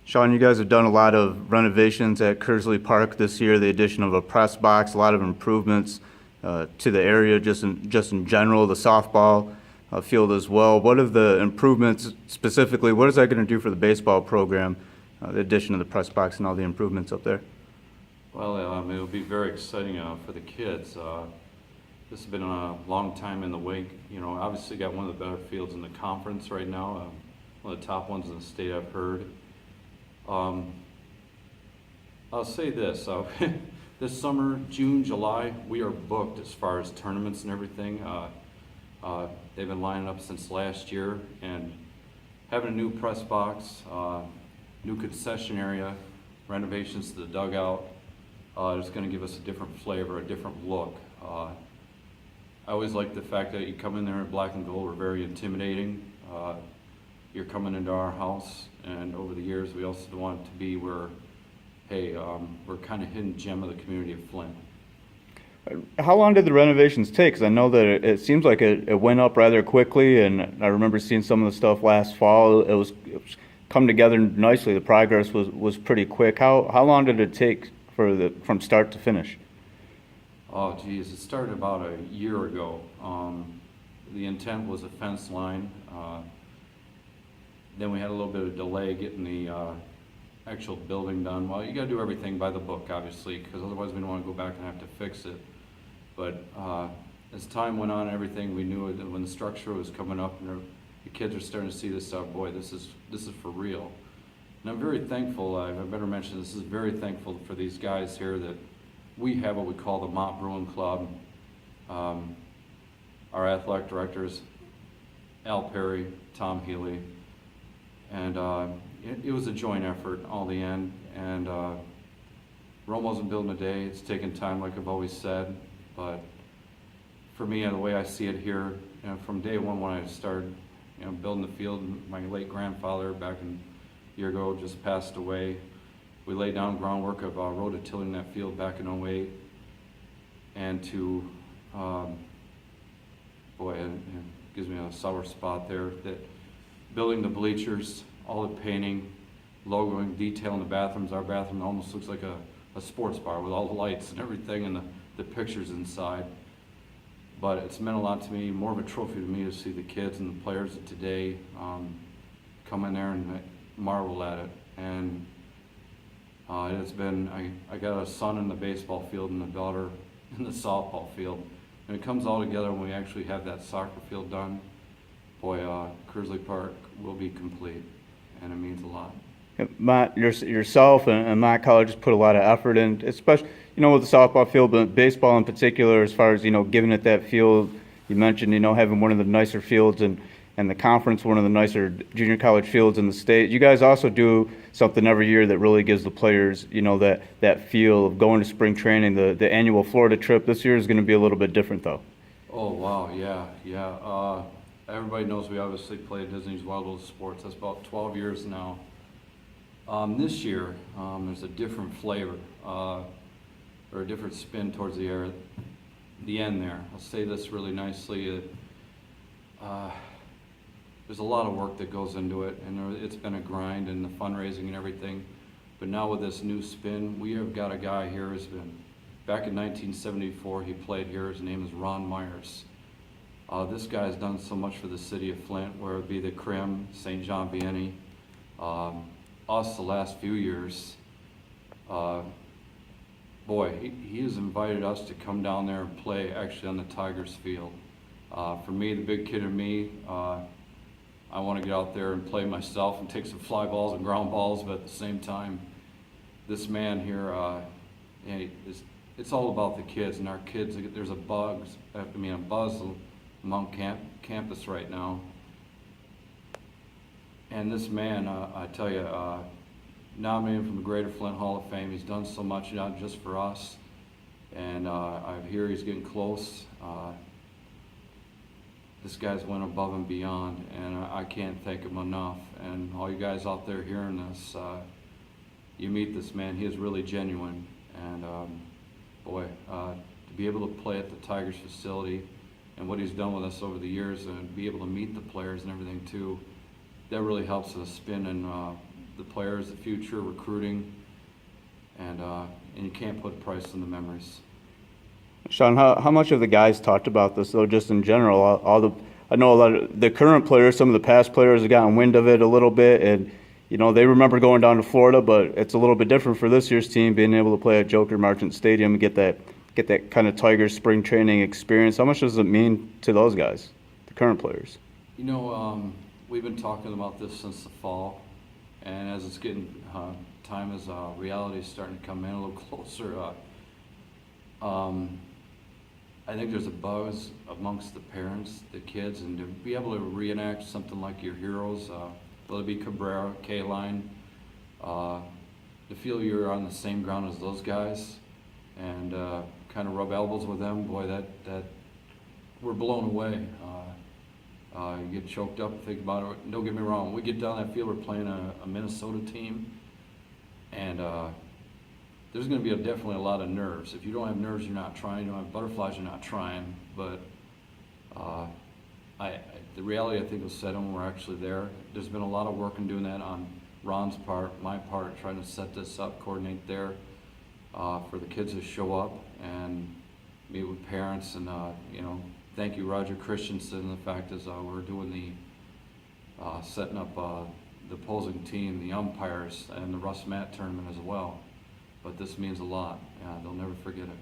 Shawn, you guys have done a lot of renovations at Kearsley Park this year, the addition of a press box, a lot of improvements to the area just in general, the softball field as well. What are the improvements specifically? What is that going to do for the baseball program, the addition of the press box and all the improvements up there? Well, it'll be very exciting for the kids. This has been a long time in the wake. You know, obviously got one of the better fields in the conference right now, one of the top ones in the state I've heard. I'll say this, this summer, June, July, we are booked as far as tournaments and everything. They've been lining up since last year, and having a new press box, new concession area, renovations to the dugout, it's going to give us a different flavor, a different look. I always like the fact that you come in there in black and gold, we're very intimidating. You're coming into our house, and over the years we also want it to be where, hey, we're kind of hidden gem of the community of Flint. How long did the renovations take? Because I know that it seems like it went up rather quickly, and I remember seeing some of the stuff last fall. It was come together nicely. The progress was pretty quick. How long did it take from start to finish? Oh, geez, it started about a year ago. The intent was a fence line. Then we had a little bit of delay getting the actual building done. Well, you got to do everything by the book, obviously, because otherwise we don't want to go back and have to fix it. But as time went on and everything, we knew that when the structure was coming up and the kids are starting to see this stuff, boy, this is for real. And I'm very thankful, I better mention this, is very thankful for these guys here that we have what we call the Mott Brewing Club. Our athletic directors, Al Perry, Tom Healy, and it was a joint effort all the end, and Rome wasn't built in a day. It's taken time, like I've always said, but for me, the way I see it here, you know, from day one when I started, you know, building the field, my late grandfather back a year ago just passed away. We laid down groundwork of rototilling that field back in '08, and to, boy, it gives me a sour spot there, that building the bleachers, all the painting, logoing, detail in the bathrooms. Our bathroom almost looks like a sports bar with all the lights and everything and the pictures inside. But it's meant a lot to me, more of a trophy to me to see the kids and the players of today come in there and marvel at it. And it's been, I got a son in the baseball field and a daughter in the softball field. And it comes all together when we actually have that soccer field done. Boy, Kearsley Park will be complete, and it means a lot. Mott, yourself and Mott College has put a lot of effort in, especially, you know, with the softball field, but baseball in particular, as far as, you know, giving it that field. You mentioned, you know, having one of the nicer fields and the conference, one of the nicer junior college fields in the state. You guys also do something every year that really gives the players, you know, that feel of going to spring training. The annual Florida trip this year is going to be a little bit different, though. Oh, wow, yeah. Everybody knows we obviously play at Disney's Wild World of Sports. That's about 12 years now. This year, there's a different flavor, or a different spin towards the end there. I'll say this really nicely. There's a lot of work that goes into it, and it's been a grind and the fundraising and everything. But now with this new spin, we have got a guy here who's been, back in 1974, he played here. His name is Ron Myers. This guy has done so much for the city of Flint, whether it be the Crim, St. John Vianney, us the last few years. Boy, he has invited us to come down there and play actually on the Tigers field. For me, the big kid in me, I want to get out there and play myself and take some fly balls and ground balls, but at the same time, this man here, it's all about the kids, and our kids, there's a buzz among campus right now. And this man, I tell you, nominated from the Greater Flint Hall of Fame. He's done so much, not just for us, and I hear he's getting close. This guy's went above and beyond, and I can't thank him enough. And all you guys out there hearing this, you meet this man, he is really genuine. And boy, to be able to play at the Tigers facility and what he's done with us over the years and be able to meet the players and everything too, that really helps us spin and the players, the future, recruiting, and you can't put a price on the memories. Shawn, how much have the guys talked about this, though, just in general? I know a lot of the current players, some of the past players have gotten wind of it a little bit, and, you know, they remember going down to Florida, but it's a little bit different for this year's team, being able to play at Joker Marchant Stadium and get that kind of Tigers spring training experience. How much does it mean to those guys, the current players? You know, we've been talking about this since the fall, and as it's getting time as reality is starting to come in a little closer, I think there's a buzz amongst the parents, the kids, and to be able to reenact something like your heroes, whether it be Cabrera, K-Line, to feel you're on the same ground as those guys, and kind of rub elbows with them, boy, that we're blown away. You get choked up and think about it. Don't get me wrong, when we get down that field, we're playing a Minnesota team, and there's going to be definitely a lot of nerves. If you don't have nerves, you're not trying. You don't have butterflies, you're not trying. But the reality, I think, will set in when we're actually there. There's been a lot of work in doing that on Ron's part, my part, trying to set this up, coordinate there for the kids to show up and meet with parents. And, you know, thank you, Roger Christensen. The fact is we're doing the setting up the opposing team, the umpires, and the Russ Matt tournament as well. But this means a lot. They'll never forget it.